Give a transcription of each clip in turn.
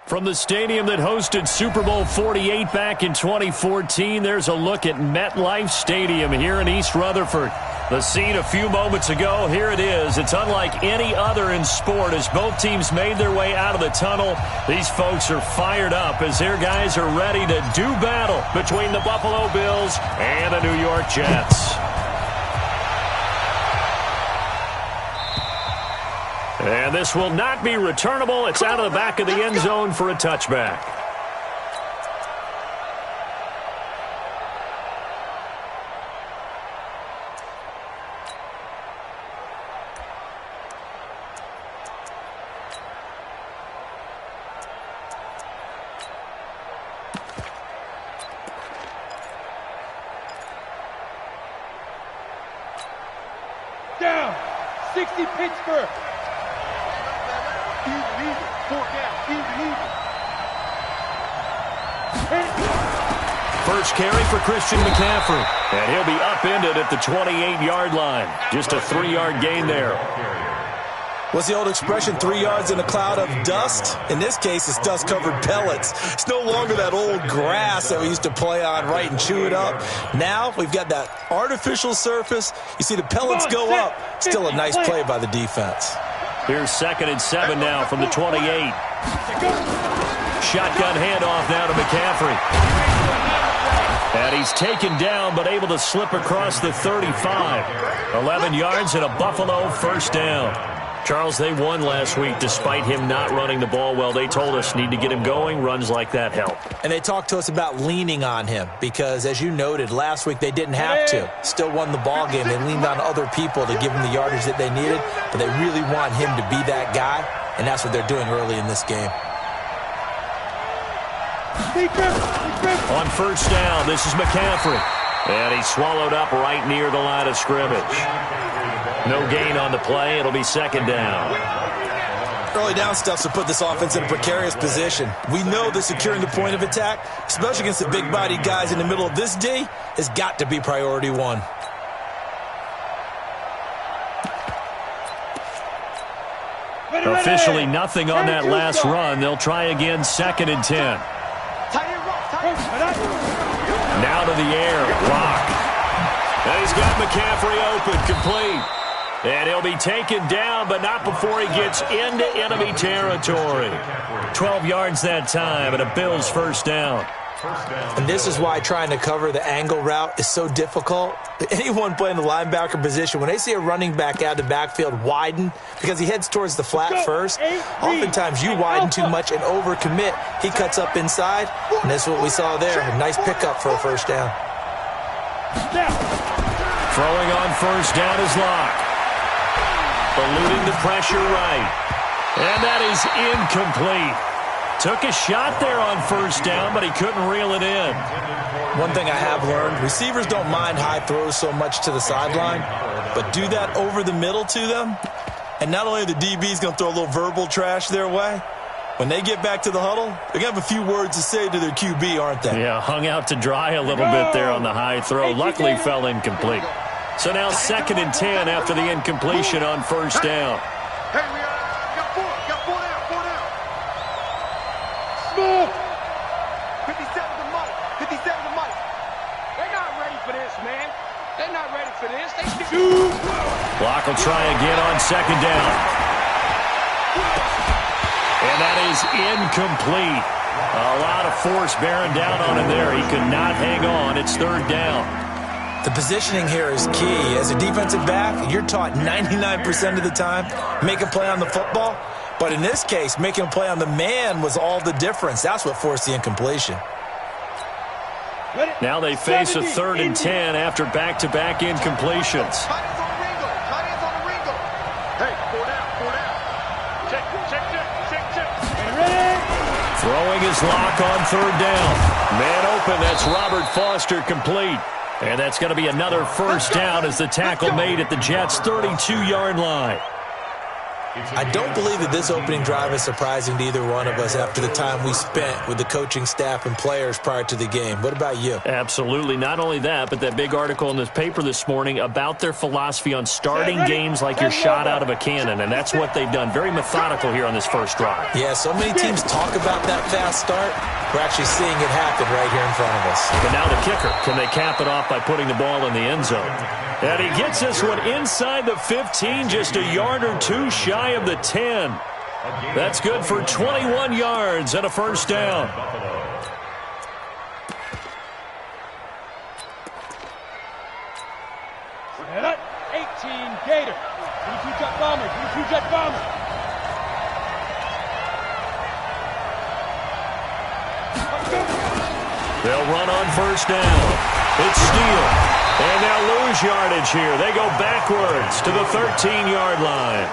From the stadium that hosted Super Bowl 48 back in 2014, there's a look at MetLife Stadium here in East Rutherford. The scene a few moments ago, here it is. It's unlike any other in sport as both teams made their way out of the tunnel. These folks are fired up as their guys are ready to do battle between the Buffalo Bills and the New York Jets. And this will not be returnable. It's out of the back of the end zone for a touchback. Down, 60 Pittsburgh. First carry for Christian McCaffrey. And he'll be upended at the 28-yard line. Just a 3-yard gain there. What's the old expression, 3 yards in a cloud of dust? In this case, it's dust-covered pellets. It's no longer that old grass that we used to play on, right, and chew it up. Now we've got that artificial surface. You see the pellets go up. Still a nice play by the defense. Here's 2nd and 7 now from the 28. Shotgun handoff now to McCaffrey. And he's taken down but able to slip across the 35. 11 yards and a Buffalo first down. Charles, they won last week despite him not running the ball well. They told us need to get him going. Runs like that help. And they talked to us about leaning on him because, as you noted, last week they didn't have to. Still won the ball game. They leaned on other people to give them the yardage that they needed, but they really want him to be that guy, and that's what they're doing early in this game. On first down, this is McCaffrey. And he's swallowed up right near the line of scrimmage. No gain on the play. It'll be 2nd down. Early down stuffs will put this offense in a precarious position. We know that securing the point of attack, especially against the big-bodied guys in the middle of this D, has got to be priority one. Officially nothing on that last run. They'll try again, 2nd and 10. Now to the air. Block. And he's got McCaffrey open, complete. And he'll be taken down, but not before he gets into enemy territory. 12 yards that time, and a Bills first down. And this is why trying to cover the angle route is so difficult. Anyone playing the linebacker position, when they see a running back out of the backfield widen, because he heads towards the flat first, oftentimes you widen too much and overcommit. He cuts up inside, and that's what we saw there. A nice pickup for a first down. Throwing on first down is Locke. Eluding the pressure right. And that is incomplete. Took a shot there on first down, but he couldn't reel it in. One thing I have learned, receivers don't mind high throws so much to the sideline, but do that over the middle to them, and not only are the DBs going to throw a little verbal trash their way, when they get back to the huddle, they're going to have a few words to say to their QB, aren't they? Yeah, hung out to dry a little bit there on the high throw. Luckily fell incomplete. So now 2nd and 10 after the incompletion on first down. Hey, we got four down. Small. 57 to Mike. 57 to Mike. They're not ready for this, man. They're not ready for this. Block will try again on 2nd down. And that is incomplete. A lot of force bearing down on him there. He could not hang on. It's 3rd down. The positioning here is key. As a defensive back, you're taught 99% of the time, make a play on the football. But in this case, making a play on the man was all the difference. That's what forced the incompletion. Now they face a 3rd and 10 after back-to-back incompletions. Hey, 4 down. Check. Throwing his Lock on 3rd down. Man open, that's Robert Foster, complete. And that's going to be another first down as the tackle made at the Jets' 32-yard line. I don't believe that this opening drive is surprising to either one of us after the time we spent with the coaching staff and players prior to the game. What about you? Absolutely. Not only that, but that big article in the paper this morning about their philosophy on starting games like you're shot out of a cannon, and that's what they've done. Very methodical here on this first drive. Yeah, so many teams talk about that fast start. We're actually seeing it happen right here in front of us. But now the kicker. Can they cap it off by putting the ball in the end zone? And he gets this one inside the 15, just a yard or two shy of the 10. That's good for 21 yards and a first down. Set up, 18 Gator. 22 Jet Bomber, 22 Jet Bomber. They'll run on first down. It's Steele. And they'll lose yardage here. They go backwards to the 13-yard line.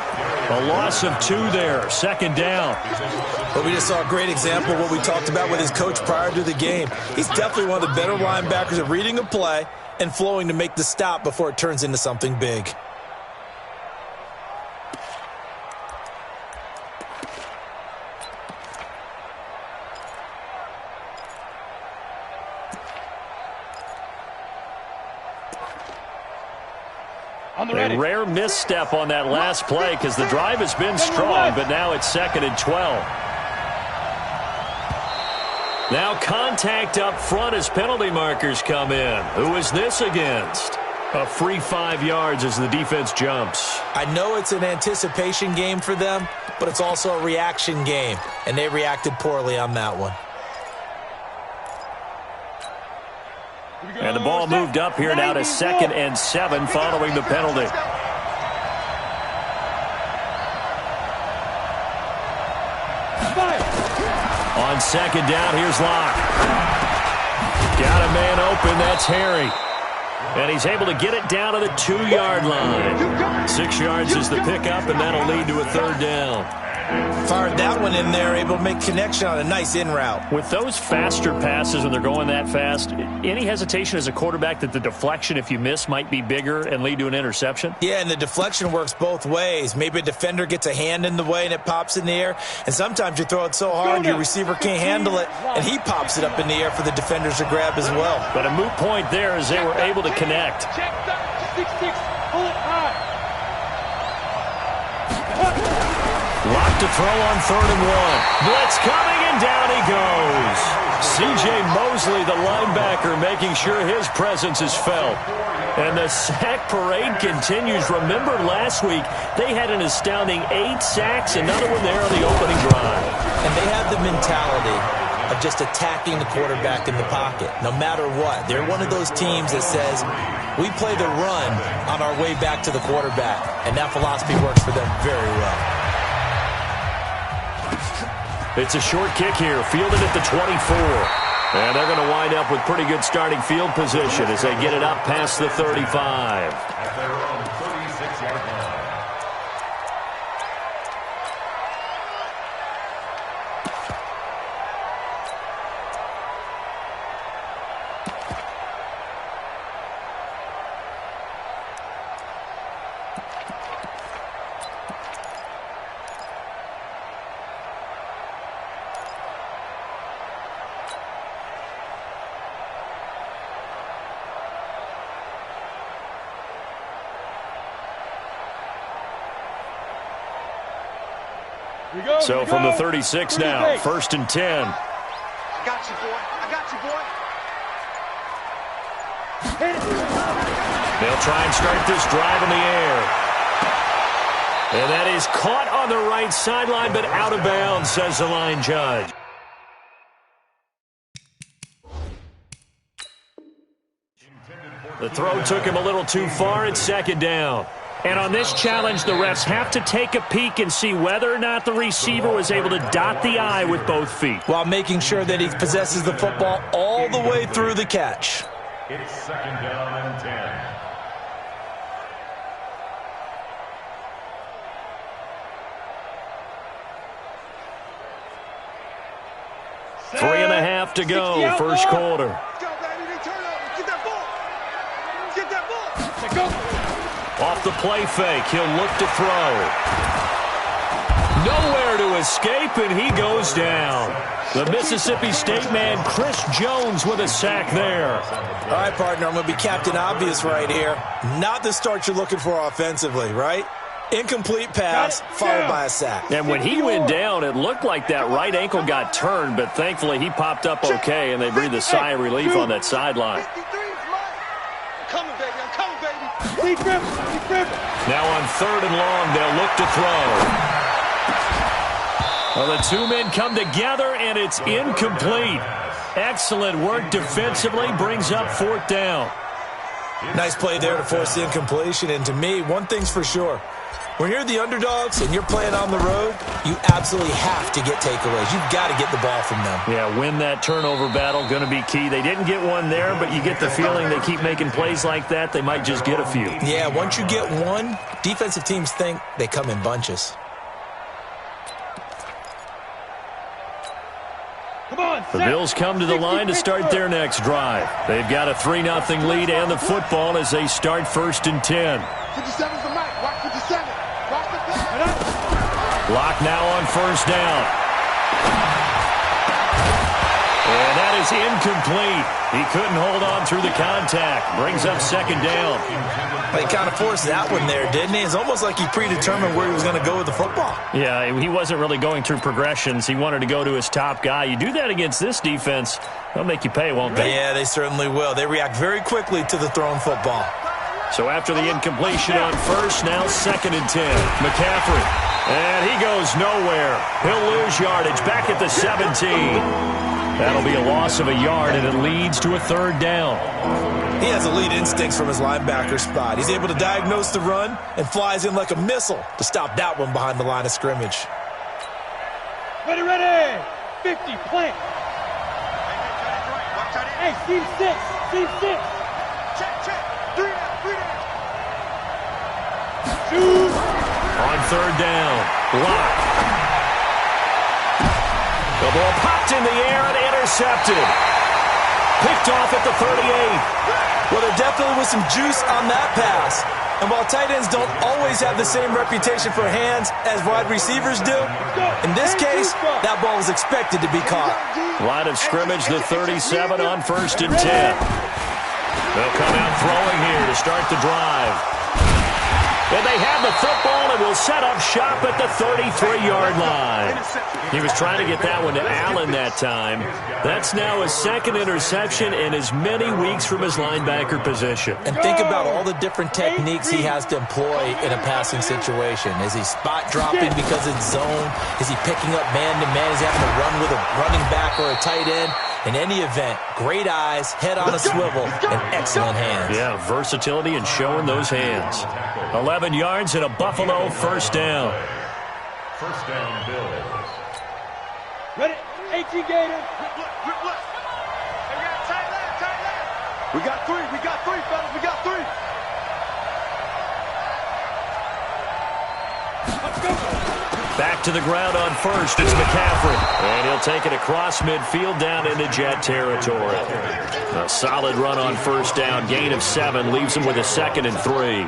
A loss of 2 there. Second down. But we just saw a great example of what we talked about with his coach prior to the game. He's definitely one of the better linebackers at reading a play and flowing to make the stop before it turns into something big. A rare misstep on that last play because the drive has been strong, but now it's 2nd and 12. Now contact up front as penalty markers come in. Who is this against? A free 5 yards as the defense jumps. I know it's an anticipation game for them, but it's also a reaction game, and they reacted poorly on that one. And the ball moved up here now to 2nd and 7 following the penalty. On 2nd down, here's Locke. Got a man open, that's Harry. And he's able to get it down to the 2-yard line. 6 yards is the pickup, and that'll lead to a 3rd down. Fired that one in there, able to make connection on a nice in route. With those faster passes when they're going that fast, any hesitation as a quarterback that the deflection, if you miss, might be bigger and lead to an interception? Yeah, and the deflection works both ways. Maybe a defender gets a hand in the way and it pops in the air, and sometimes you throw it so hard your receiver can't handle it, and he pops it up in the air for the defenders to grab as well. But a moot point there as they were able to connect. Check 6-6, pull it high. Locked to throw on 3rd and 1. Blitz coming, and down he goes. C.J. Mosley, the linebacker, making sure his presence is felt. And the sack parade continues. Remember last week, they had an astounding 8 sacks, another one there on the opening drive. And they have the mentality of just attacking the quarterback in the pocket, no matter what. They're one of those teams that says, we play the run on our way back to the quarterback. And that philosophy works for them very well. It's a short kick here, fielded at the 24. And they're going to wind up with pretty good starting field position as they get it up past the 35. At their own 36-yard line. So from the 36 now, 1st and 10. I got you, boy. I got you, boy. They'll try and start this drive in the air. And that is caught on the right sideline, but out of bounds, says the line judge. The throw took him a little too far. It's 2nd down. And on this challenge, the refs have to take a peek and see whether or not the receiver was able to dot the I with both feet, while making sure that he possesses the football all the way through the catch. It's 2nd down and 10. Three and a half to go, first quarter. Let's go, baby. They turn over. Get that ball. Get that ball. Let's go. Off the play fake, he'll look to throw. Nowhere to escape, and he goes down. The Mississippi State man, Chris Jones, with a sack there. All right, partner, I'm going to be Captain Obvious right here. Not the start you're looking for offensively, right? Incomplete pass, followed by a sack. And when he went down, it looked like that right ankle got turned, but thankfully he popped up okay, and they breathed a sigh of relief on that sideline. Now on 3rd and long, they'll look to throw. Well, the two men come together, and it's incomplete. Excellent work defensively, brings up 4th down. Nice play there to force the incompletion, and to me, one thing's for sure. When you're the underdogs and you're playing on the road, you absolutely have to get takeaways. You've got to get the ball from them. Yeah, win that turnover battle, going to be key. They didn't get one there, but you get the feeling they keep making plays like that, they might just get a few. Yeah, once you get one, defensive teams think they come in bunches. The Bills come to the line to start their next drive. They've got a 3-0 lead and the football as they start 1st and 10. 57's the mic. Watch 57. Watch the play. Lock now on 1st down. And that is incomplete. He couldn't hold on through the contact. Brings up 2nd down. He kind of forced that one there, didn't he? It's almost like he predetermined where he was going to go with the football. Yeah, he wasn't really going through progressions. He wanted to go to his top guy. You do that against this defense, they'll make you pay, won't they? Yeah, they certainly will. They react very quickly to the thrown football. So after the incompletion on 1st, now 2nd and 10. McCaffrey. And he goes nowhere. He'll lose yardage back at the 17. That'll be a loss of a yard, and it leads to a 3rd down. He has elite instincts from his linebacker spot. He's able to diagnose the run and flies in like a missile to stop that one behind the line of scrimmage. Ready, ready. 50, plant. Hey, team 6. Team 6. Check. 3 down. Shoot. On 3rd down, Lock. The ball popped in the air and intercepted. Picked off at the 38. Well, there definitely was some juice on that pass. And while tight ends don't always have the same reputation for hands as wide receivers do, in this case, that ball was expected to be caught. Line of scrimmage, the 37 on 1st and 10. They'll come out throwing here to start the drive. And they have the football and will set up shop at the 33-yard line. He was trying to get that one to Allen that time. That's now his 2nd interception in as many weeks from his linebacker position. And think about all the different techniques he has to employ in a passing situation. Is he spot dropping because it's zone? Is he picking up man-to-man? Is he having to run with a running back or a tight end? In any event, great eyes, head on a swivel, and excellent hands. Yeah, versatility and showing those hands. 11 yards and a Buffalo 1st down. 1st down, Bills. Ready, 18 Gator. Grip left. Hey, we got tight left. We got 3, fellas. We got 3. Let's go. Back to the ground on 1st. It's McCaffrey. And he'll take it across midfield down into Jet territory. A solid run on 1st down. Gain of 7 leaves him with a 2nd and 3.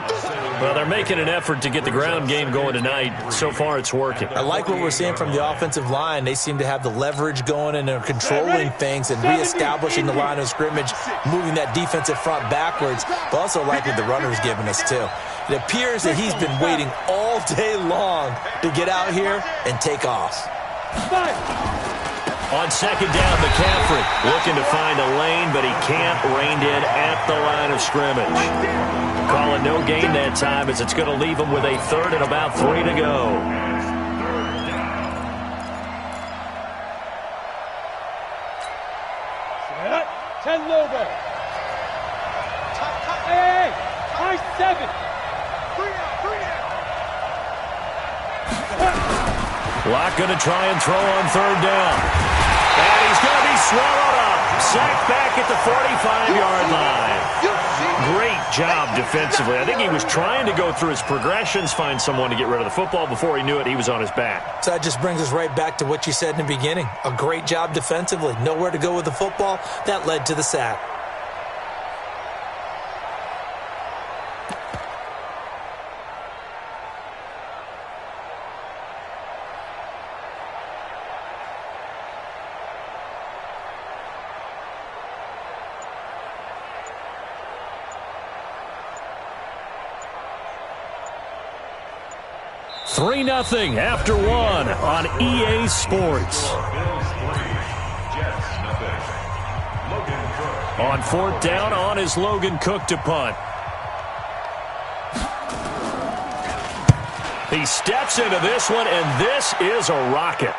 Well, they're making an effort to get the ground game going tonight. So far, it's working. I like what we're seeing from the offensive line. They seem to have the leverage going, and they're controlling things and reestablishing the line of scrimmage, moving that defensive front backwards. But also like what the runner's giving us, too. It appears that he's been waiting all day long to get out here and take off. On 2nd down, McCaffrey looking to find a lane, but he can't rein in at the line of scrimmage. Calling no gain that time as it's going to leave him with a 3rd and about 3 to go. Set. 10 logo. Hey, high 7. 3 down. Lock going to try and throw on 3rd down. And he's going to be swallowed up. Sacked back at the 45-yard line. Great job defensively. I think he was trying to go through his progressions, find someone to get rid of the football. Before he knew it, he was on his back. So that just brings us right back to what you said in the beginning. A great job defensively. Nowhere to go with the football. That led to the sack. 3-0 after one on EA Sports. On fourth down, on is Logan Cook to punt. He steps into this one, and this is a rocket.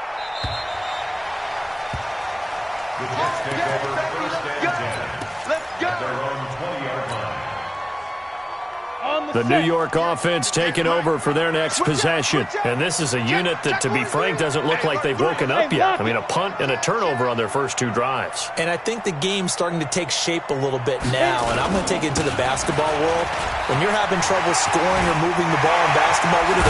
The Jets take over first and 10. Let's go. At their own 20-yard line. The New York offense taking over for their next possession. And this is a unit that, to be frank, doesn't look like they've woken up yet. I mean, a punt and a turnover on their first two drives. And I think the game's starting to take shape a little bit now. And I'm going to take it into the basketball world. When you're having trouble scoring or moving the ball in basketball, what do?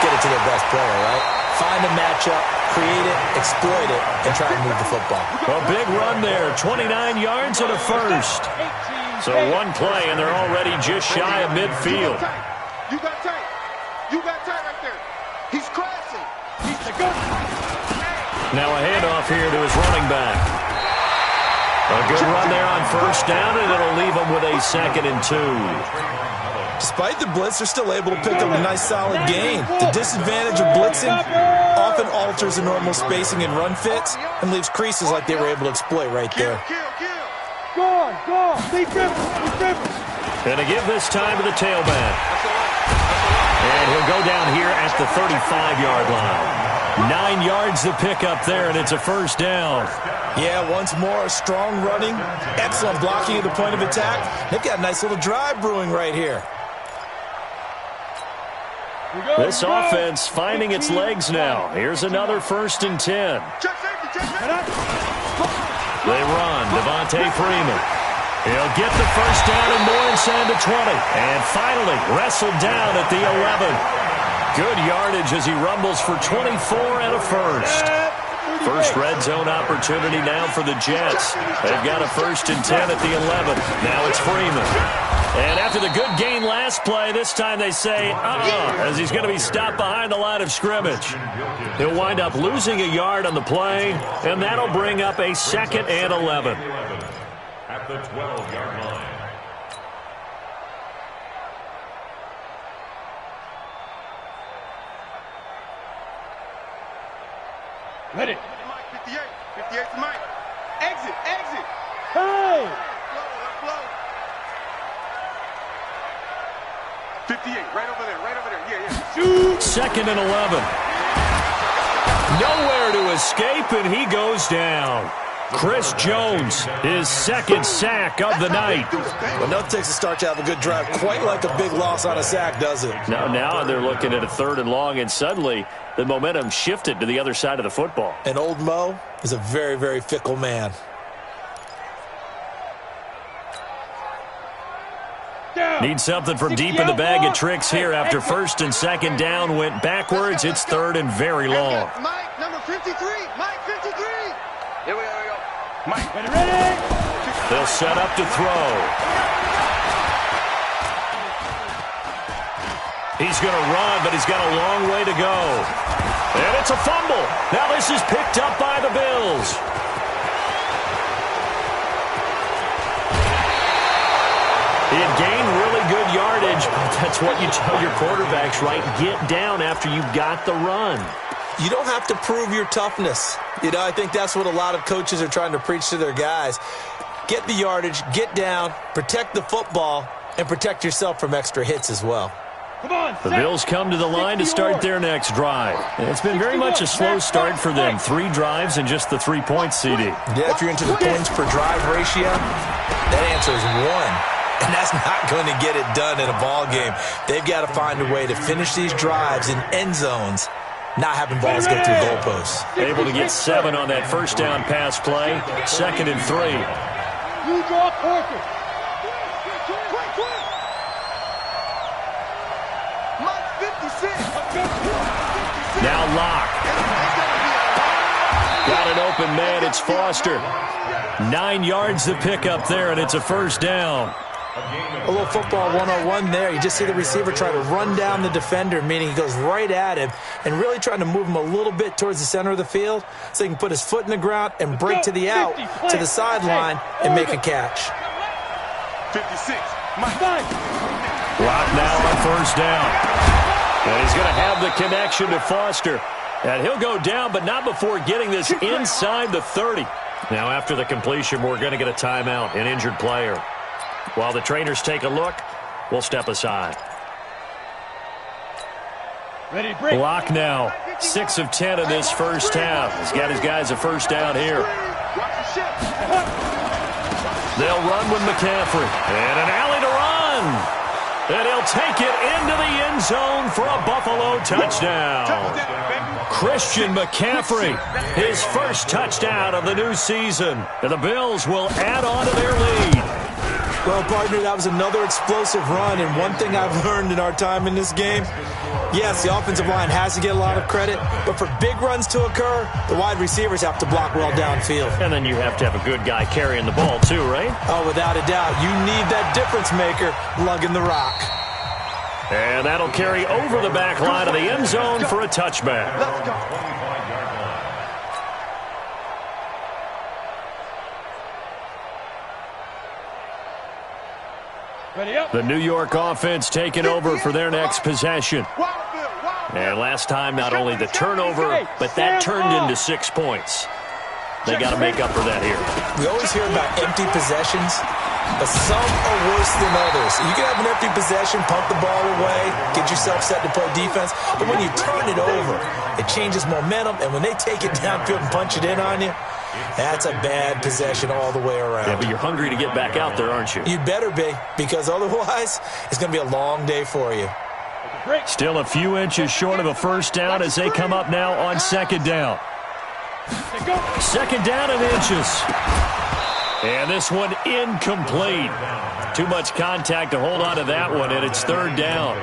Get it to their best player, right? Find a matchup, create it, exploit it, and try and move the football. A big run there, 29 yards and a first. So one play, and they're already just shy of midfield. You got tight. You got tight right there. He's crashing. He's the good. Now a handoff here to his running back. A good run there on first down, and it'll leave him with a 2nd and 2. Despite the blitz, they're still able to pick up a nice solid gain. The disadvantage of blitzing often alters the normal spacing and run fits and leaves creases like they were able to exploit right there. Go on. Lead dribble. And to give this time to the tailback. And he'll go down here at the 35-yard line. 9 yards to pick up there, and it's a first down. Yeah, once more, strong running, excellent blocking at the point of attack. They've got a nice little drive brewing right here. This offense finding its legs now. Here's another 1st and 10. They run. Devontae Freeman. He'll get the first down and more inside the 20. And finally wrestled down at the 11. Good yardage as he rumbles for 24 and a first. First red zone opportunity now for the Jets. They've got a 1st and 10 at the 11. Now it's Freeman. And after the good gain last play, this time they say, as he's going to be stopped behind the line of scrimmage. He'll wind up losing a yard on the play, and that'll bring up a 2nd and 11. At the 12-yard line. Ready. Mike, 58. 58 to Mike. Exit. Hey! Flow. 58, right over there. Yeah. 2nd and 11. Nowhere to escape, and he goes down. Chris Jones, his 2nd sack of the night. Well, nothing takes a start to have a good drive, quite like a big loss on a sack, does it? Now they're looking at a 3rd and long, and suddenly the momentum shifted to the other side of the football. And old Mo is a very, very fickle man. Need something from deep in the bag of tricks here after 1st and 2nd down went backwards. It's 3rd and very long. Mike, number 53. Mike, 53. Here we go. Mike, ready? They'll set up to throw. He's going to run, but he's got a long way to go. And it's a fumble. Now this is picked up by the Bills. He had gained really good yardage, but that's what you tell your quarterbacks, right? Get down after you've got the run. You don't have to prove your toughness. I think that's what a lot of coaches are trying to preach to their guys. Get the yardage, get down, protect the football, and protect yourself from extra hits as well. Come on, the Bills come to the line to start their next drive. It's been very much a slow start for them. 3 drives and just the 3 points, CD. Yeah, if you're into the points per drive ratio, that answer is 1. And that's not going to get it done in a ball game. They've got to find a way to finish these drives in end zones, not having balls go through goalposts. Able to get 7 on that first down pass play. 2nd and 3. You draw Corker. Now Locke. Got an open man. It's Foster. 9 yards to pick up there, and it's a first down. A little football 101 there. You just see the receiver try to run down the defender, meaning he goes right at him and really trying to move him a little bit towards the center of the field so he can put his foot in the ground and break to the out, to the sideline, and make a catch. 56. Lock now on first down. And he's going to have the connection to Foster. And he'll go down, but not before getting this inside the 30. Now, after the completion, we're going to get a timeout, an injured player. While the trainers take a look, we'll step aside. Ready, break. Block now. 6 of 10 in this first half. He's got his guys a first down here. They'll run with McCaffrey. And an alley to run. And he'll take it into the end zone for a Buffalo touchdown. Christian McCaffrey, his first touchdown of the new season. And the Bills will add on to their lead. Well, partner, that was another explosive run, and one thing I've learned in our time in this game, yes, the offensive line has to get a lot of credit, but for big runs to occur, the wide receivers have to block well downfield. And then you have to have a good guy carrying the ball too, right? Oh, without a doubt. You need that difference maker lugging the rock. And that'll carry over the back line of the end zone for a touchback. Let's go. Ready up. The New York offense taking over for their next possession. And last time, not only the turnover, but that turned into 6 points. They got to make up for that here. We always hear about empty possessions, but some are worse than others. You can have an empty possession, pump the ball away, get yourself set to play defense, but when you turn it over, it changes momentum, and when they take it downfield and punch it in on you, that's a bad possession all the way around. Yeah, but you're hungry to get back out there, aren't you? You'd better be, because otherwise, it's going to be a long day for you. Still a few inches short of a first down as they come up now on second down. Second down and inches. And this one incomplete. Too much contact to hold on to that one, and it's third down.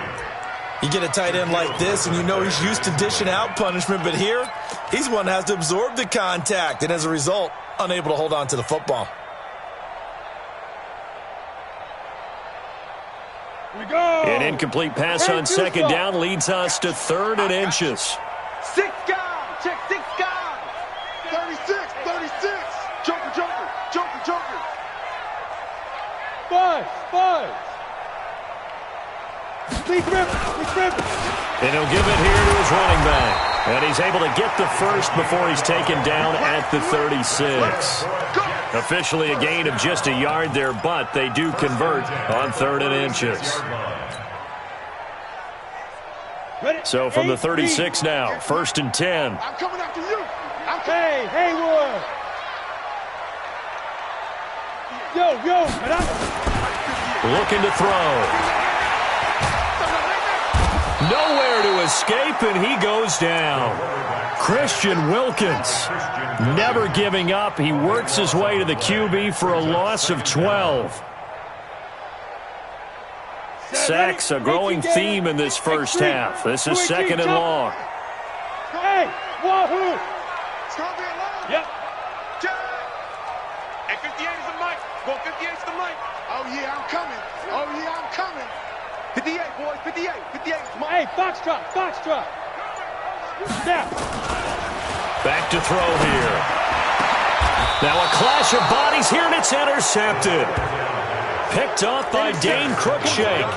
You get a tight end like this, and you know he's used to dishing out punishment, but here, he's one that has to absorb the contact, and as a result, unable to hold on to the football. Here we go. An incomplete pass on second down leads us to third and inches. 6 guys. Check 6 guys. 36, 36. Joker, Joker, Joker, Joker. 5. Lead Ripper. And he'll give it here to his running back. And he's able to get the first before he's taken down at the 36. Officially a gain of just a yard there, but they do convert on third and inches. So from the 36 now, first and 10. I'm coming after you. Hey, Haywood. Yo, get up. Looking to throw. Nowhere to escape, and he goes down. Christian Wilkins, never giving up. He works his way to the QB for a loss of 12. Sacks, a growing theme in this first half. This is second and long. Hey, wahoo. It's going to be a long. Yep. Hey, 58 is the mic. Go 58 is the mic. Oh, yeah, I'm coming. 58, boys, 58. 58 is mine. Hey, Foxtrot. Snap. Back to throw here. Now a clash of bodies here, and it's intercepted. Picked off by Dane Cruikshank.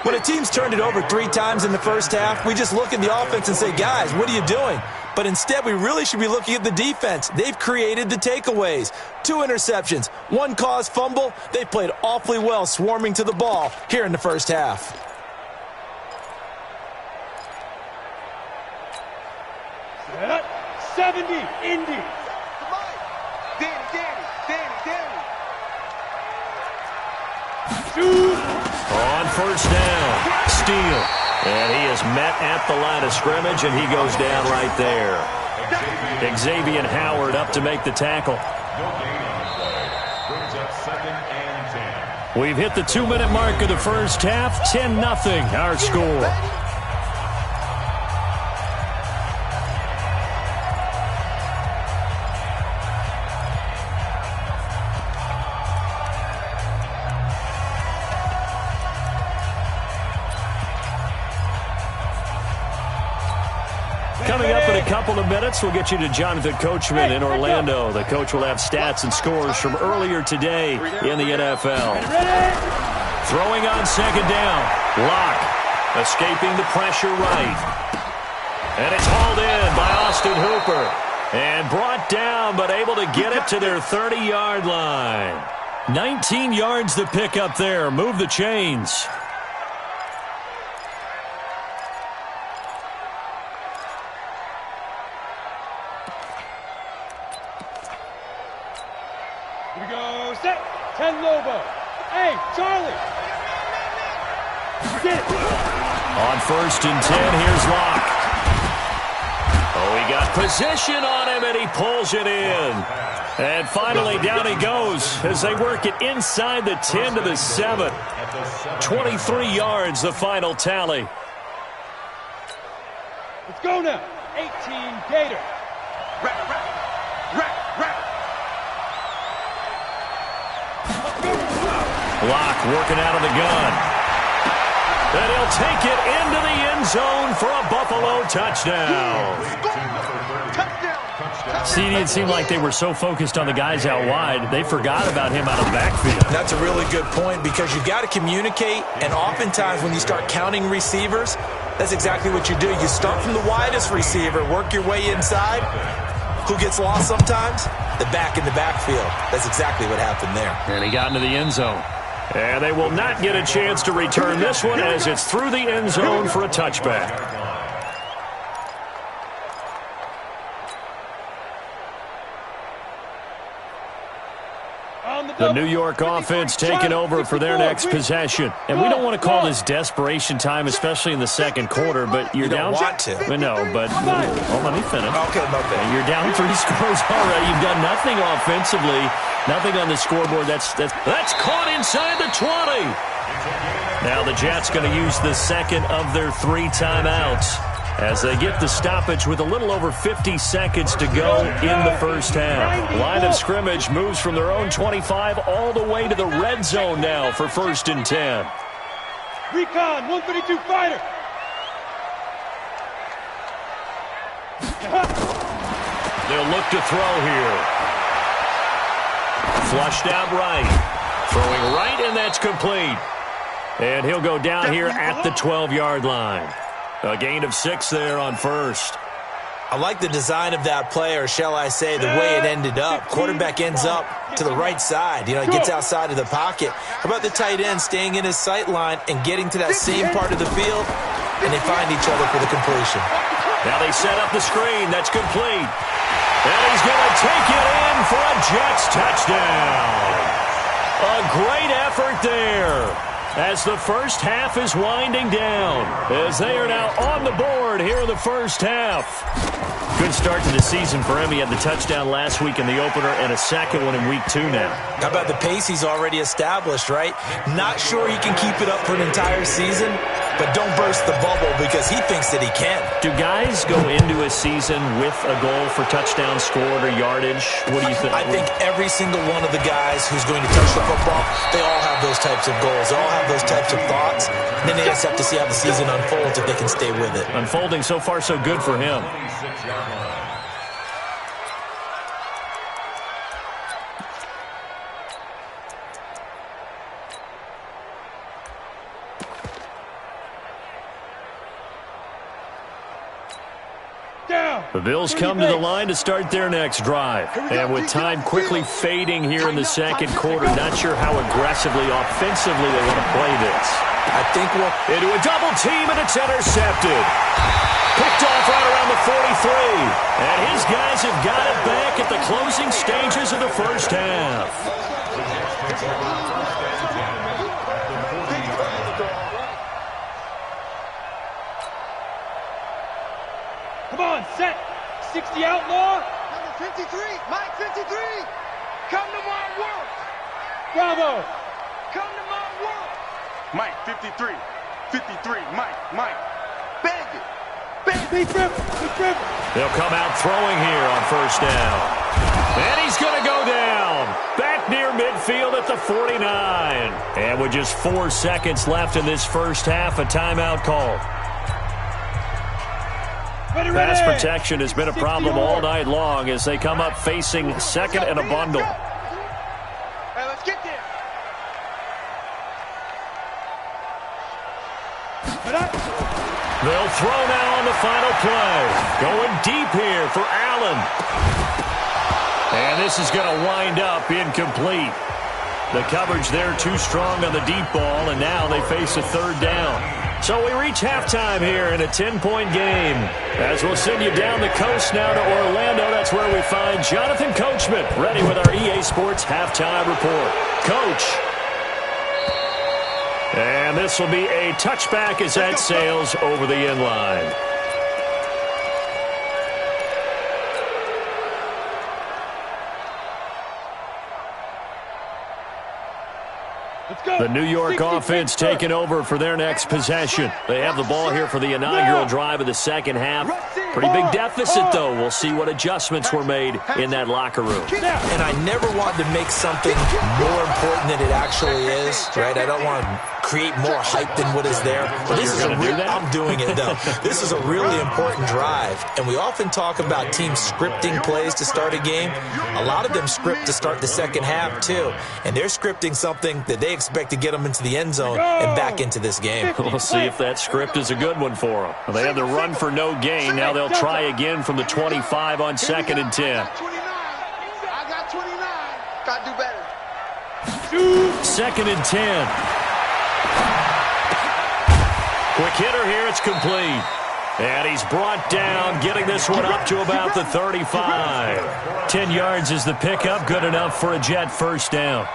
When a team's turned it over 3 times in the first half, we just look at the offense and say, guys, what are you doing? But instead, we really should be looking at the defense. They've created the takeaways. 2 interceptions, 1 caused fumble. They've played awfully well swarming to the ball here in the first half. Set. 70, Indy. Danny. Shoot. On first down, steal. And he is met at the line of scrimmage, and he goes down right there. Xavier Howard up to make the tackle. We've hit the 2-minute mark of the first half. 10-0 our score. Coming up in a couple of minutes, we'll get you to Jonathan Coachman in Orlando. The coach will have stats and scores from earlier today in the NFL. Throwing on second down. Lock. Escaping the pressure right. And it's hauled in by Austin Hooper. And brought down, but able to get it to their 30-yard line. 19 yards to pick up there. Move the chains. Here we go. Set. 10 Lobo. Hey, Charlie. Get it. On 1st and 10, here's Locke. Oh, he got position on him, and he pulls it in. And finally, down he goes as they work it inside the 10 to the 7. 23 yards, the final tally. Let's go now. 18 Gator. Locke working out of the gun. And he'll take it into the end zone for a Buffalo touchdown. See, it seemed like they were so focused on the guys out wide, they forgot about him out of the backfield. That's a really good point because you got to communicate, and oftentimes when you start counting receivers, that's exactly what you do. You start from the widest receiver, work your way inside. Who gets lost sometimes? The back in the backfield. That's exactly what happened there. And he got into the end zone. And they will not get a chance to return this one as it's through the end zone for a touchback. The New York offense taking over for their next possession. And we don't want to call this desperation time, especially in the second quarter, but you're down. You don't want to. No, but let me finish. Okay, okay. You're down 3 scores already. You've done nothing offensively, nothing on the scoreboard. That's caught inside the 20. Now the Jets going to use the second of their 3 timeouts as they get the stoppage with a little over 50 seconds to go in the first half. Line of scrimmage moves from their own 25 all the way to the red zone now for 1st and 10. Recon, 132 fighter. They'll look to throw here. Flushed out right. Throwing right, and that's complete. And he'll go down here at the 12-yard line. A gain of 6 there on 1st. I like the design of that play, or shall I say the way it ended up. Quarterback ends up to the right side. He gets outside of the pocket. How about the tight end staying in his sight line and getting to that same part of the field, and they find each other for the completion. Now they set up the screen. That's complete. And he's going to take it in for a Jets touchdown. A great effort there as the first half is winding down, as they are now on the board here in the first half. Good start to the season for him. He had the touchdown last week in the opener and a second one in week 2 now. How about the pace he's already established, right? Not sure he can keep it up for an entire season, but don't burst the bubble because he thinks that he can. Do guys go into a season with a goal for touchdown scored or yardage? What do you think? I think every single one of the guys who's going to touch the football, they all have those types of goals. They all have those types of thoughts. And then they just have to see how the season unfolds if they can stay with it. Unfolding so far so good for him. The Bills come to the line to start their next drive. And with time quickly fading here in the second quarter, not sure how aggressively, offensively they want to play this. I think we'll... Into a double team, and it's intercepted. Picked off right around the 43. And his guys have got it back at the closing stages of the first half. Come on, set. 60 outlaw. Number 53, Mike 53. Come to my world. Bravo. Come to my world. Mike 53. 53, Mike. Bang it. Big rip. They'll come out throwing here on first down. And he's going to go down. Back near midfield at the 49. And with just 4 seconds left in this first half, a timeout called. Pass protection has been a problem all night long as they come up facing second and a bundle. Hey, let's get there. They'll throw now on the final play. Going deep here for Allen. And this is going to wind up incomplete. The coverage there too strong on the deep ball, and now they face a third down. So we reach halftime here in a 10-point game. As we'll send you down the coast now to Orlando, that's where we find Jonathan Coachman, ready with our EA Sports halftime report. Coach. And this will be a touchback as that sails over the end line. The New York offense taking over for their next possession. They have the ball here for the inaugural drive of the second half. Pretty big deficit, though. We'll see what adjustments were made in that locker room. And I never wanted to make something more important than it actually is, right? I don't want to create more hype than what is there. But this is I'm doing it, though. This is a really important drive. And we often talk about teams scripting plays to start a game. A lot of them script to start the second half, too. And they're scripting something that they expect to get them into the end zone and back into this game. We'll see if that script is a good one for them. Well, they had the run for no gain. Now they'll try again from the 25 on 2nd and 10. I got 29. Got to do better. 2nd and 10. Quick hitter here. It's complete. And he's brought down, getting this one up to about the 35. 10 yards is the pickup. Good enough for a Jet first down.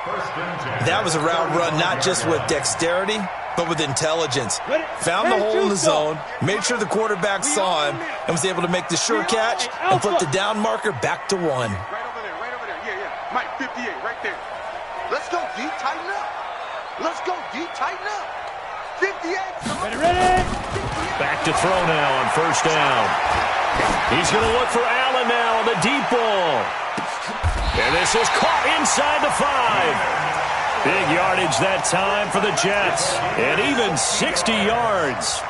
That was a route run not just with dexterity, but with intelligence. Found the hole in the zone, made sure the quarterback saw him, and was able to make the sure catch and flip the down marker back to 1. Right over there. Yeah. Mike, 58, right there. Let's go, D. Tighten up. Let's go, D. Tighten up. 58. Ready. Back to throw now on first down. He's going to look for Allen now on the deep ball. And this is caught inside the 5. Big yardage that time for the Jets. And even 60 yards.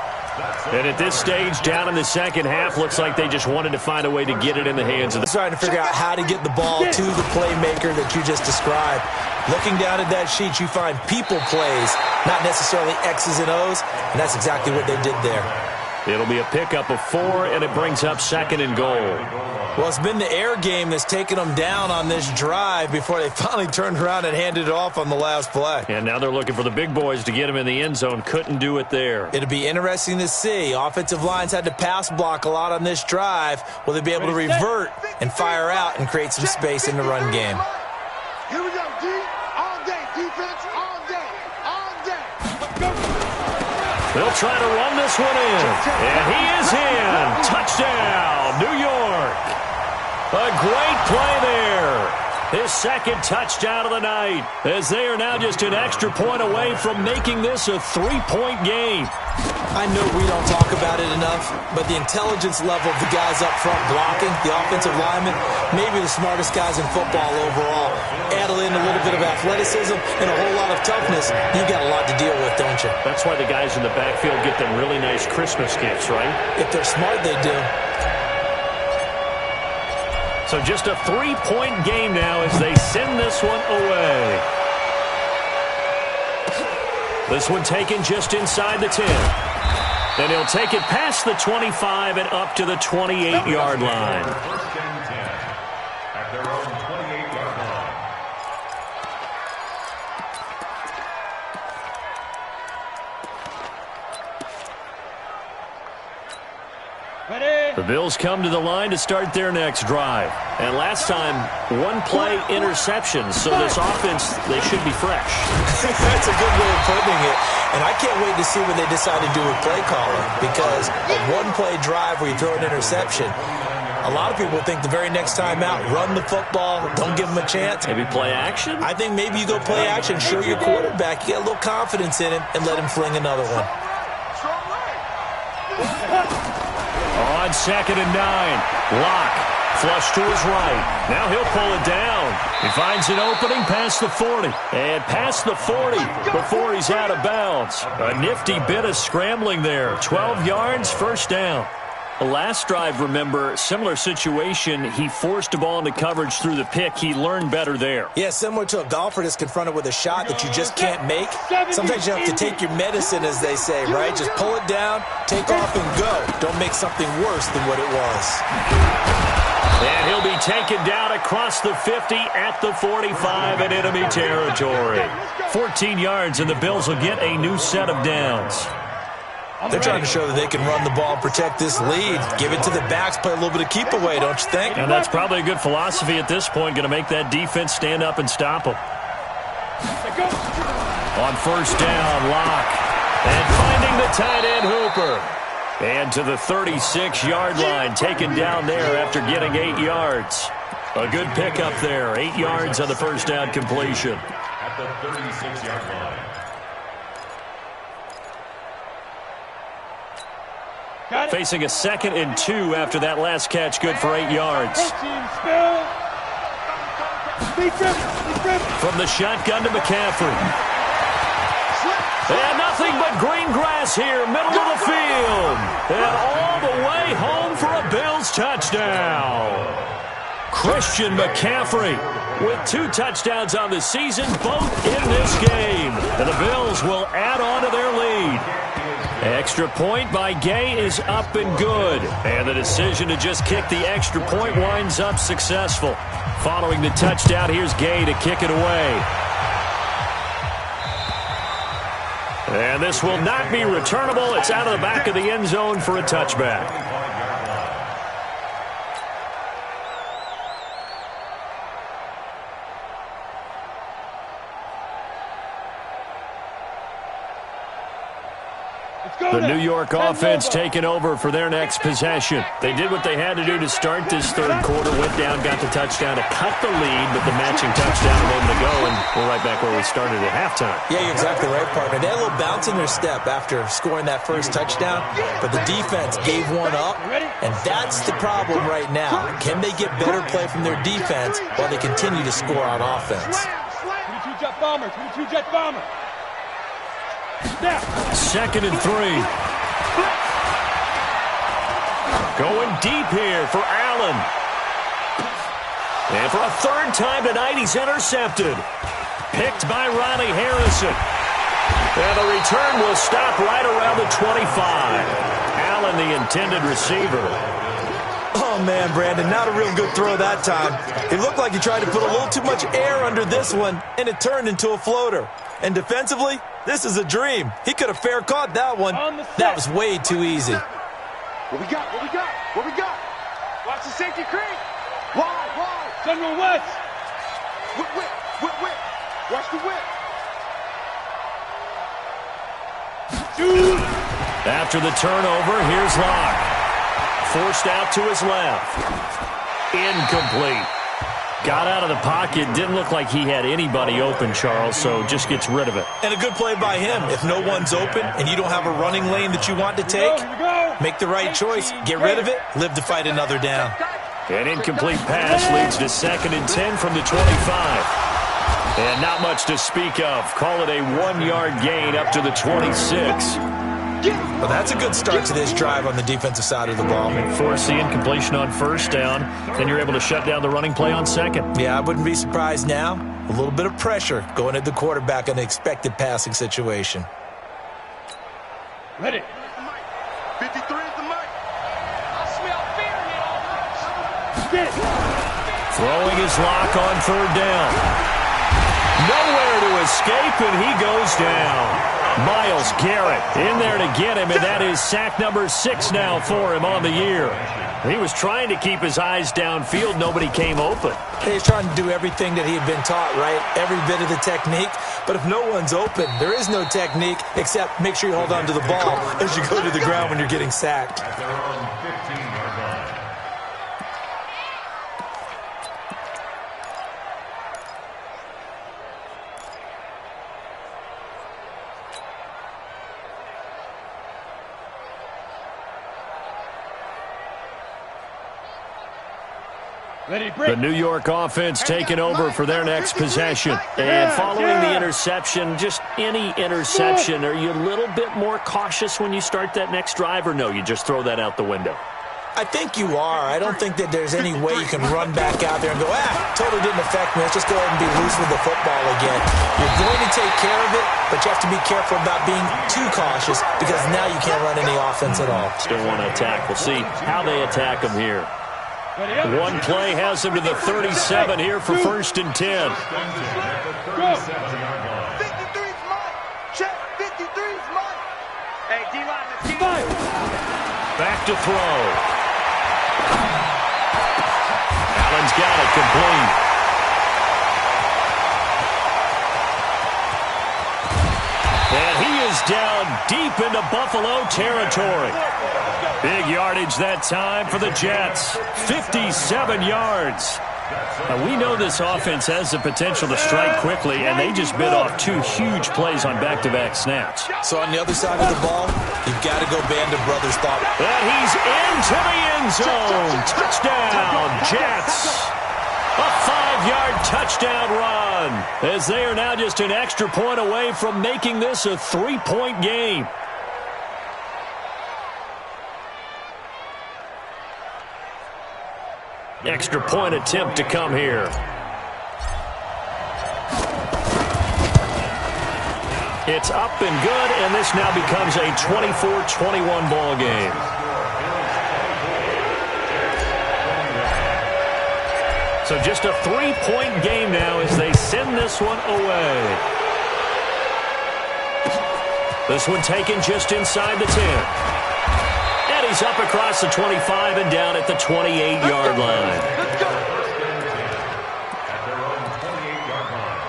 And at this stage, down in the second half, looks like they just wanted to find a way to get it in the hands of the... Trying to figure out how to get the ball to the playmaker that you just described. Looking down at that sheet, you find people plays, not necessarily X's and O's, and that's exactly what they did there. It'll be a pickup of 4, and it brings up 2nd and goal. Well, it's been the air game that's taken them down on this drive before they finally turned around and handed it off on the last play. And now they're looking for the big boys to get him in the end zone. Couldn't do it there. It'll be interesting to see. Offensive lines had to pass block a lot on this drive. Will they be able to revert and fire out and create some space in the run game? Here we go, D. All day. Defense, all day. All day. They'll try to run this one in. And he is in. Touchdown, New York. A great play there. His second touchdown of the night, as they are now just an extra point away from making this a 3-point game. I know we don't talk about it enough, but the intelligence level of the guys up front blocking, the offensive linemen, maybe the smartest guys in football overall. Add in a little bit of athleticism and a whole lot of toughness, you've got a lot to deal with, don't you? That's why the guys in the backfield get them really nice Christmas gifts, right? If they're smart, they do. So just a 3-point game now as they send this one away. This one taken just inside the 10. And he'll take it past the 25 and up to the 28-yard line. First and 10 at their own 28-yard line. Ready. The Bills come to the line to start their next drive. And last time, 1-play interception. So this offense, they should be fresh. That's a good way of putting it. And I can't wait to see what they decide to do with play calling. Because a 1-play drive where you throw an interception, a lot of people think the very next time out, run the football, don't give them a chance. Maybe play action? I think maybe you go play action, show your quarterback, you get a little confidence in him, and let him fling another one. On 2nd and 9, Locke flush to his right. Now he'll pull it down. He finds an opening past the 40. And past the 40 before he's out of bounds. A nifty bit of scrambling there. 12 yards, first down. Last drive, remember, similar situation. He forced a ball into coverage through the pick. He learned better there. Yeah, similar to a golfer that's confronted with a shot that you just can't make. Sometimes you have to take your medicine, as they say, right? Just pull it down, take off, and go. Don't make something worse than what it was. And he'll be taken down across the 50 at the 45 in enemy territory. 14 yards, and the Bills will get a new set of downs. They're trying to show that they can run the ball and protect this lead. Give it to the backs, play a little bit of keep away, don't you think? And that's probably a good philosophy at this point, going to make that defense stand up and stop them. On first down, Locke. And finding the tight end, Hooper. And to the 36-yard line, taken down there after getting 8 yards. A good pickup there, 8 yards on the first down completion. At the 36-yard line. Facing a 2nd and 2 after that last catch, good for 8 yards. From the shotgun to McCaffrey. And nothing but green grass here, middle of the field. And all the way home for a Bills touchdown. Christian McCaffrey with 2 touchdowns on the season, both in this game. And the Bills will add on to their lead. Extra point by Gay is up and good. And the decision to just kick the extra point winds up successful. Following the touchdown, here's Gay to kick it away. And this will not be returnable. It's out of the back of the end zone for a touchback. The New York offense taking over for their next possession. They did what they had to do to start this third quarter. Went down, got the touchdown to cut the lead, but the matching touchdown a moment ago, and we're right back where we started at halftime. Yeah, you're exactly right, partner. They had a little bounce in their step after scoring that first touchdown, but the defense gave one up, and that's the problem right now. Can they get better play from their defense while they continue to score on offense? 22-jet bomber, 22-jet bomber. 2nd and 3. Going deep here for Allen. And for a 3rd time tonight, he's intercepted. Picked by Ronnie Harrison. And the return will stop right around the 25. Allen, the intended receiver. Oh, man, Brandon, not a real good throw that time. It looked like he tried to put a little too much air under this one, and it turned into a floater. And defensively, this is a dream. He could have fair caught that one. That was way too easy. What we got? What we got? What we got? Watch the safety creek. Wide. General West. Whip. Watch the whip. Shoot. After the turnover, here's Locke. Forced out to his left. Incomplete. Got out of the pocket. Didn't look like he had anybody open, Charles, so just gets rid of it. And a good play by him. If no one's open and you don't have a running lane that you want to take, make the right choice. Get rid of it. Live to fight another down. An incomplete pass leads to 2nd and 10 from the 25. And not much to speak of. Call it a 1-yard gain up to the 26. Well, that's a good start to this drive on the defensive side of the ball. Force the incompletion on first down, then you're able to shut down the running play on 2nd. Yeah, I wouldn't be surprised now. A little bit of pressure going at the quarterback in the expected passing situation. Ready. 53 is the mic. I smell fear here. Get it. Throwing his Lock on 3rd down. Nowhere to escape, and he goes down. Myles Garrett in there to get him, and that is sack number 6 now for him on the year. He was trying to keep his eyes downfield. Nobody came open. He's trying to do everything that he had been taught, right? Every bit of the technique. But if no one's open, there is no technique except make sure you hold on to the ball as you go to the ground when you're getting sacked. At their own 15-yard line. The New York offense taking over for their next possession. And following the interception, just any interception, are you a little bit more cautious when you start that next drive, or no, you just throw that out the window? I think you are. I don't think that there's any way you can run back out there and go, totally didn't affect me. Let's just go ahead and be loose with the football again. You're going to take care of it, but you have to be careful about being too cautious because now you can't run any offense at all. Still want to attack. We'll see how they attack them here. One play has them to the 37 here for 1st and 10. 53's mine. Check. 53's mine. Hey, D-line, let's keep it. Back to throw. Allen's got it complete. And he is down deep into Buffalo territory. Big yardage that time for the Jets. 57 yards. Now, we know this offense has the potential to strike quickly, and they just bit off 2 huge plays on back-to-back snaps. So on the other side of the ball, you've got to go Band of Brothers stop. And he's into the end zone. Touchdown, Jets. A 5-yard touchdown run, as they are now just an extra point away from making this a 3-point game. Extra point attempt to come here. It's up and good, and this now becomes a 24-21 ball game. So just a 3-point game now as they send this one away. This one taken just inside the 10. And he's up across the 25 and down at the 28-yard line. Let's go. At their own 28-yard line.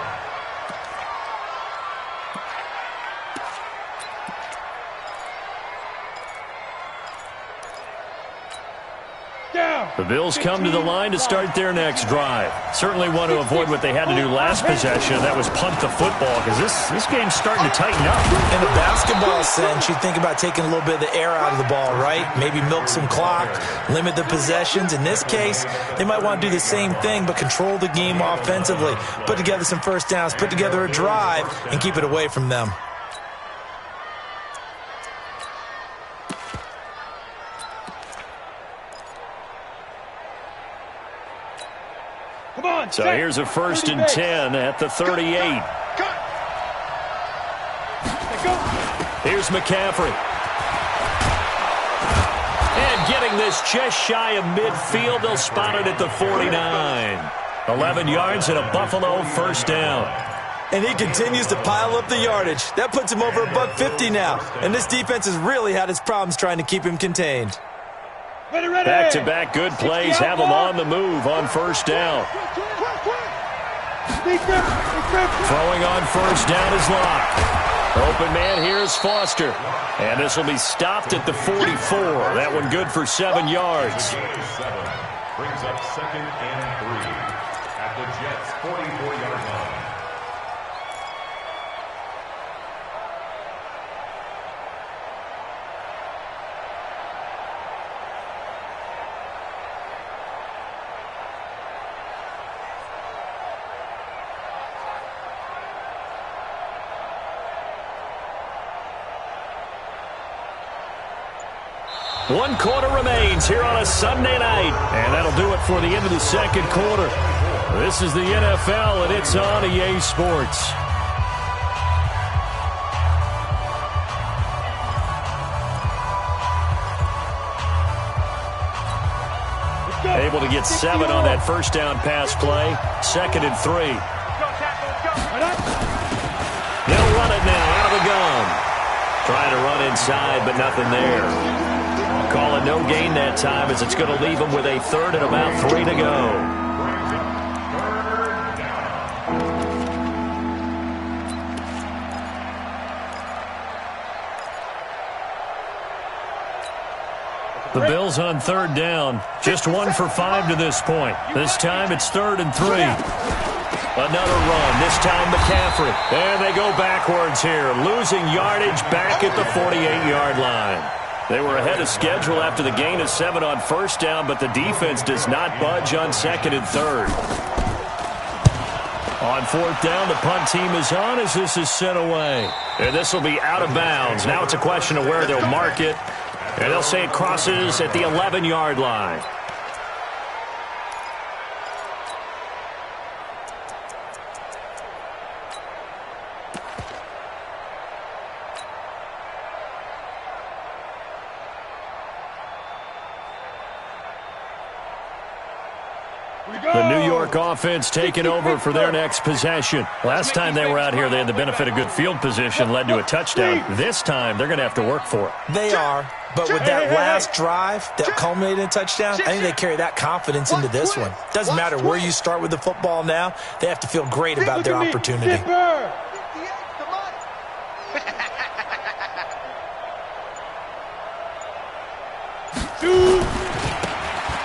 The Bills come to the line to start their next drive. Certainly want to avoid what they had to do last possession. That was punt the football, because this game's starting to tighten up. In a basketball sense, you think about taking a little bit of the air out of the ball, right? Maybe milk some clock, limit the possessions. In this case, they might want to do the same thing, but control the game offensively. Put together some first downs, put together a drive, and keep it away from them. So here's a 1st and 10 at the 38. Here's McCaffrey. And getting this just shy of midfield, they'll spot it at the 49. 11 yards and a Buffalo first down. And he continues to pile up the yardage. That puts him over $150 now. And this defense has really had its problems trying to keep him contained. Back-to-back good plays have them on the move on first down. Throwing on first down is Locke. Open man here is Foster. And this will be stopped at the 44. That one good for 7 yards. Brings up 2nd and 3 at the Jets' 44-yard line. One quarter remains here on a Sunday night. And that'll do it for the end of the second quarter. This is the NFL, and it's on EA Sports. Able to get 7 on that first down pass play. 2nd and 3. They'll run it now out of the gun. Trying to run inside, but nothing there. Call it no gain that time, as it's going to leave them with a 3rd and about 3 to go. The Bills on 3rd down. Just 1 for 5 to this point. This time it's 3rd and 3. Another run, this time McCaffrey. And they go backwards here, losing yardage back at the 48-yard line. They were ahead of schedule after the gain of 7 on first down, but the defense does not budge on 2nd and 3rd. On 4th down, the punt team is on as this is sent away. And this will be out of bounds. Now it's a question of where they'll mark it. And they'll say it crosses at the 11-yard line. The New York offense taking over for their next possession. Last time they were out here, they had the benefit of good field position, led to a touchdown. This time, they're going to have to work for it. They are, but with that last drive that culminated in a touchdown, I think they carry that confidence into this one. Doesn't matter where you start with the football now, they have to feel great about their opportunity.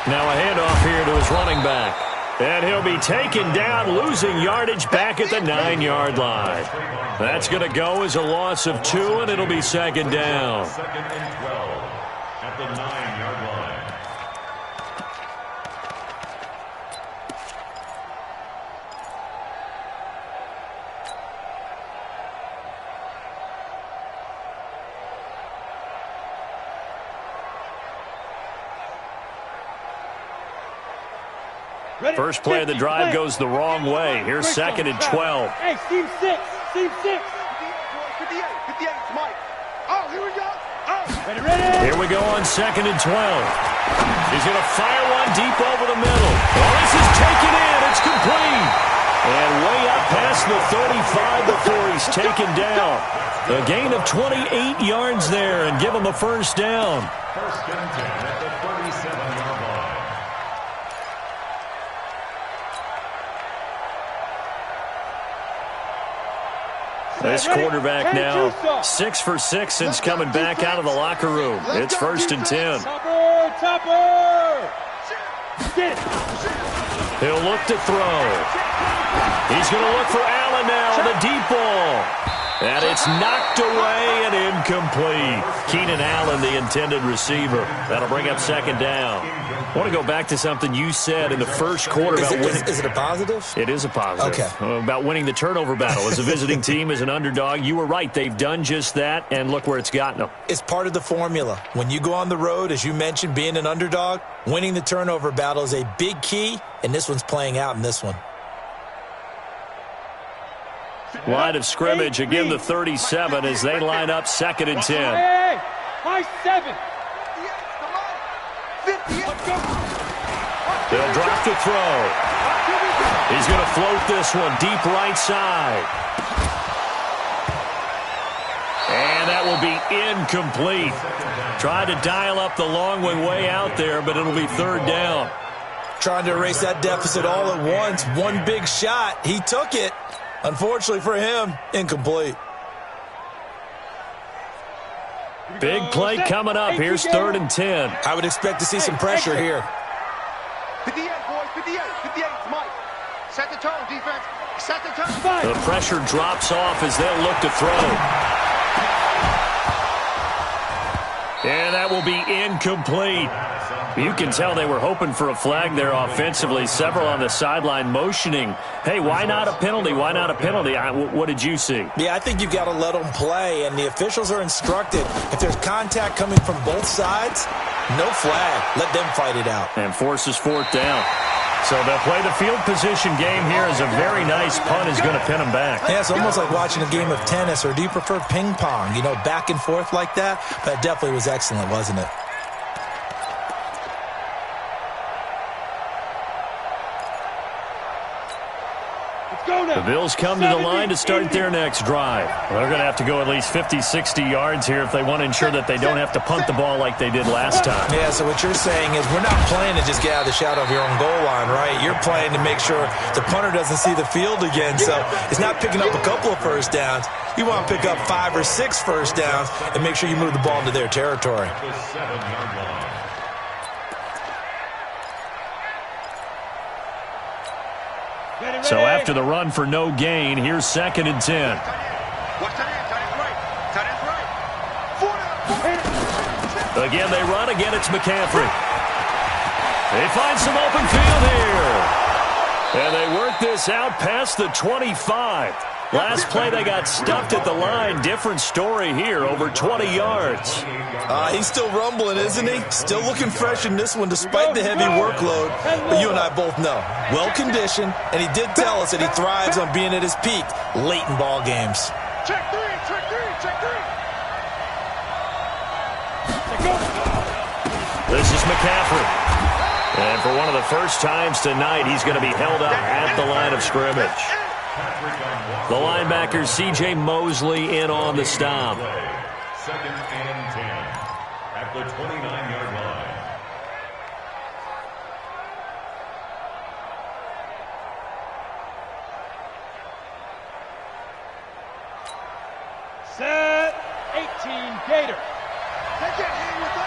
Now a handoff here to his running back. And he'll be taken down, losing yardage back at the 9-yard line. That's going to go as a loss of 2, and it'll be second down. Second and 12 at the 9-yard line. First play of the drive goes the wrong way. Here's second and 12. Hey, team 6. Team 6. 58, Mike. Oh, here we go. Oh. Ready. Here we go on second and 12. He's going to fire one deep over the middle. Oh, this is taken in. It's complete. And way up past the 35 before he's taken down. A gain of 28 yards there and give him a first down. First and 10 at the 37-yard line. This quarterback now 6 for 6 since coming back out of the locker room. It's first and 10. Topper! Get it. He'll look to throw. He's going to look for Allen now on the deep ball. And it's knocked away and incomplete. Keenan Allen, the intended receiver. That'll bring up second down. I want to go back to something you said in the first quarter about winning. Is it a positive? It is a positive. Okay. About winning the turnover battle as a visiting team, as an underdog. You were right. They've done just that, and look where it's gotten them. It's part of the formula. When you go on the road, as you mentioned, being an underdog, winning the turnover battle is a big key, and this one's playing out in this one. Line of scrimmage, again the 37 as they line up second and 10. Hey, high 7. They'll drop the throw. He's going to float this one deep right side. And that will be incomplete. Tried to dial up the long way out there, but it'll be third down. Trying to erase that deficit all at once. One big shot. He took it. Unfortunately for him, incomplete. Big play coming up. Here's third and 10. I would expect to see some pressure here. 58, boys, 58, 58, Mike. Set the tone, defense. Set the tone. The pressure drops off as they'll look to throw. And that will be incomplete. You can tell they were hoping for a flag there offensively. Several on the sideline motioning. Hey, why not a penalty? Why not a penalty? What did you see? Yeah, I think you've got to let them play, and the officials are instructed. If there's contact coming from both sides, no flag. Let them fight it out. And forces fourth down. So they'll play the field position game here as a very nice punt is going to pin them back. Yeah, it's almost like watching a game of tennis, or do you prefer ping pong? You know, back and forth like that? That definitely was excellent, wasn't it? The Bills come to the line to start their next drive. They're going to have to go at least 50, 60 yards here if they want to ensure that they don't have to punt the ball like they did last time. Yeah, so what you're saying is we're not playing to just get out of the shadow of your own goal line, right? You're playing to make sure the punter doesn't see the field again. So it's not picking up a couple of first downs. You want to pick up 5 or 6 first downs and make sure you move the ball into their territory. The 7-yard line. So after the run for no gain, here's second and 10. Watch that end, tight end right. Tight end right. Again, they run. Again, it's McCaffrey. They find some open field here. And they work this out past the 25. Last play, they got stuffed at the line. Different story here, over 20 yards. He's still rumbling, isn't he? Still looking fresh in this one despite the heavy workload. But you and I both know, well-conditioned, and he did tell us that he thrives on being at his peak late in ball games. Check three, check three, check three. This is McCaffrey. And for one of the first times tonight, he's going to be held up at the line of scrimmage. The linebacker, C.J. Mosley, in on the stop. 2nd and 10 at the 29-yard line. Set. 18 Gator. Take that hand with us.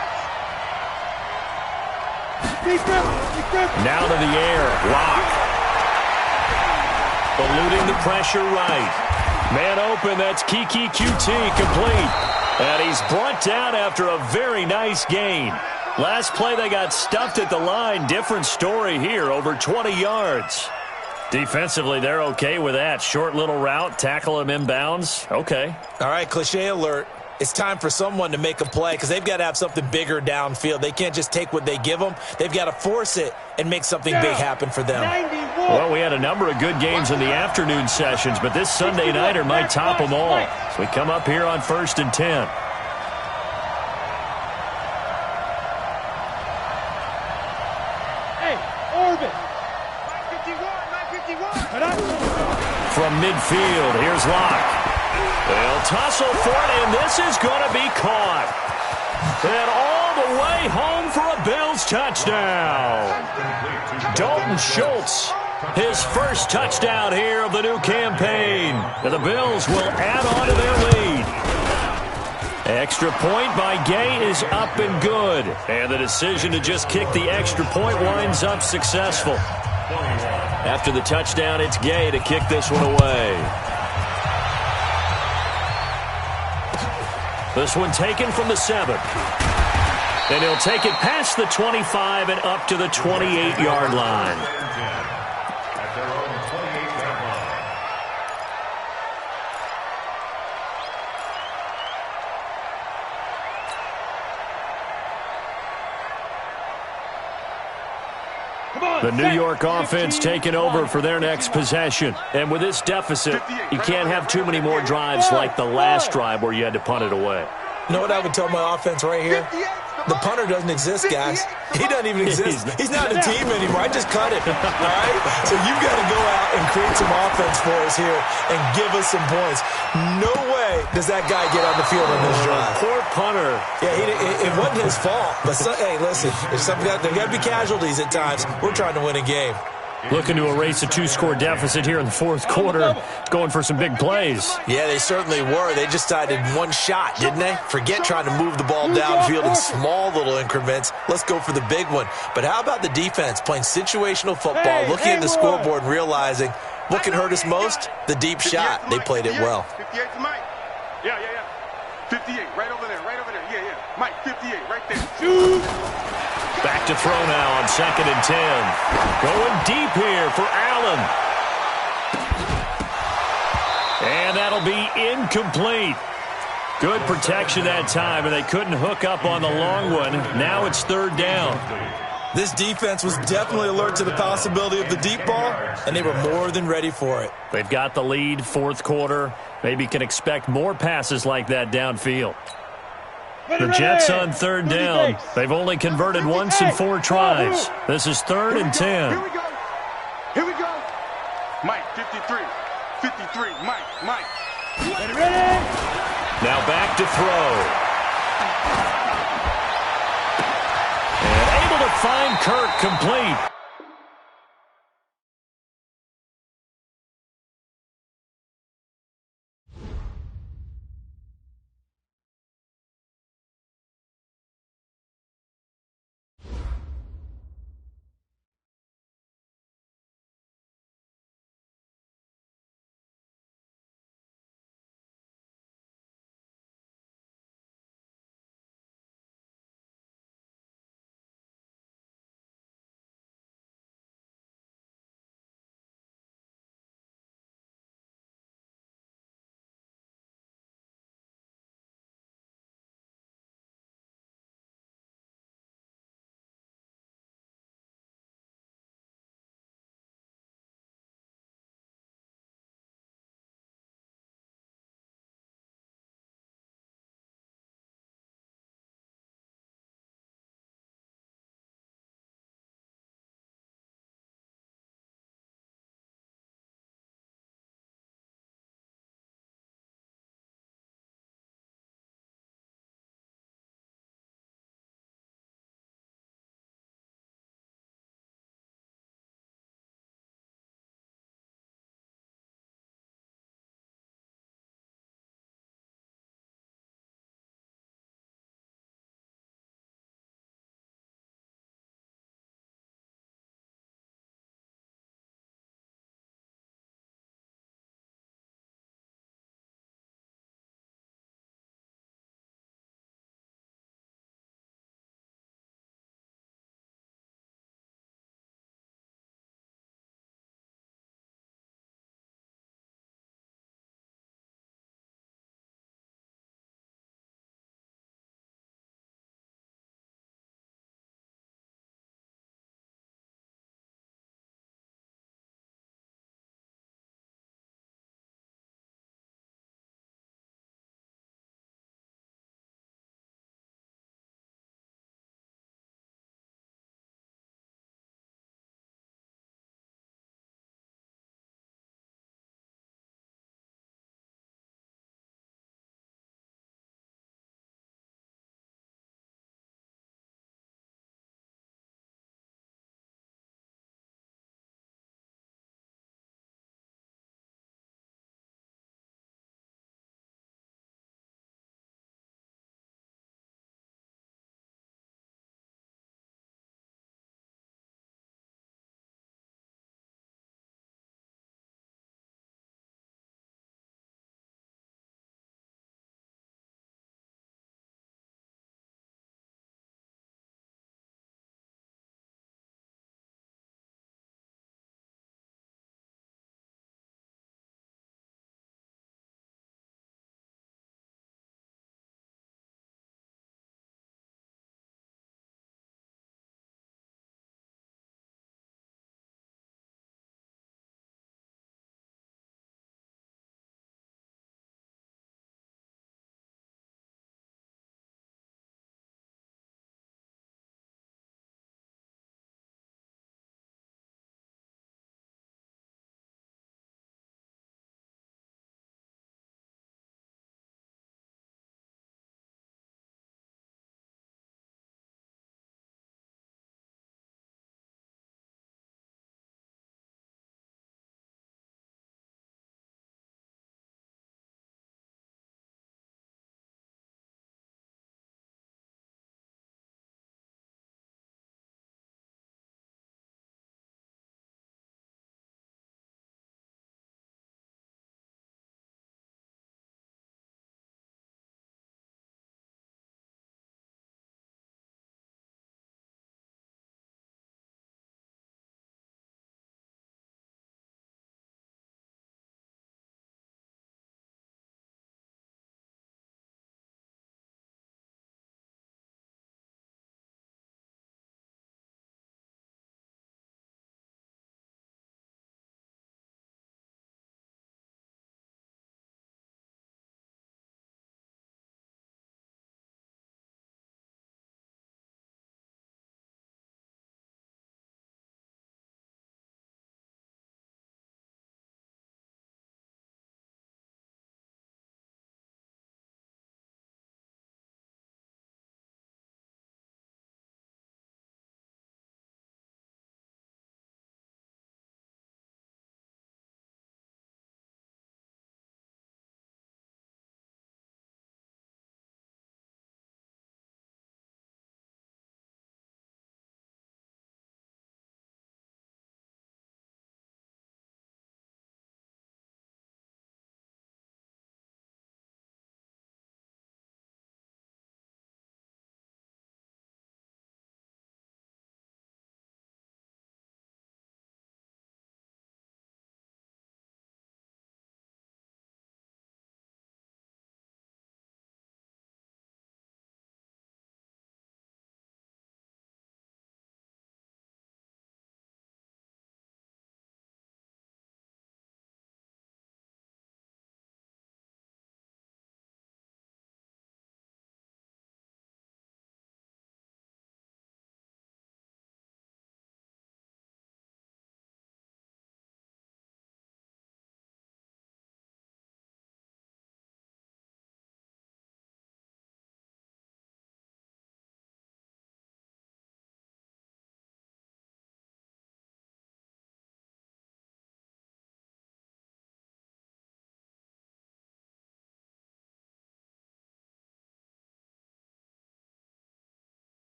Now to the air. Lock. Eluding the pressure right. Man open. That's Kiki QT complete. And he's brought down after a very nice gain. Last play, they got stuffed at the line. Different story here. Over 20 yards. Defensively, they're okay with that. Short little route. Tackle him inbounds. Okay. All right, cliche alert. It's time for someone to make a play because they've got to have something bigger downfield. They can't just take what they give them. They've got to force it and make something big happen for them. 91. Well, we had a number of good games in the afternoon sessions, but this Sunday nighter might top them all. So we come up here on 1st and 10. Hey, Orbit. 951. From midfield, here's Locke. They'll tussle for it, and this is going to be caught. And all the way home for a Bills touchdown. Dalton Schultz, his first touchdown here of the new campaign. And the Bills will add on to their lead. Extra point by Gay is up and good. And the decision to just kick the extra point winds up successful. After the touchdown, it's Gay to kick this one away. This one taken from the 7. And he'll take it past the 25 and up to the 28-yard line. At their own 28-yard line. The New York offense taking over for their next possession. And with this deficit, you can't have too many more drives like the last drive where you had to punt it away. You know what I would tell my offense right here? The punter doesn't exist, guys. He doesn't even exist. He's not a team anymore. I just cut it, all right? So you've got to go out and create some offense for us here and give us some points. No way does that guy get on the field on this drive. Poor punter. Yeah, it wasn't his fault. But, hey, listen, there got to be casualties at times. We're trying to win a game. Looking to erase a 2-score deficit here in the 4th quarter. Going for some big plays. Yeah, they certainly were. They just decided one shot, didn't they? Forget trying to move the ball downfield in small little increments. Let's go for the big one. But how about the defense playing situational football, looking at the scoreboard and realizing what can hurt us most? The deep shot. They played it well. 58 to Mike. Yeah. 58, right over there. Yeah. Mike, 58, right there. Shoot. Back to throw now on 2nd and 10. Going deep here for Allen. And that'll be incomplete. Good protection that time, and they couldn't hook up on the long one. Now it's 3rd down. This defense was definitely alert to the possibility of the deep ball, and they were more than ready for it. They've got the lead, 4th quarter. Maybe can expect more passes like that downfield. The Jets on 3rd down. They've only converted once in 4 tries. This is 3rd and 10. Here we go. Mike, 53. Mike. Ready? Now back to throw. And able to find Kirk complete.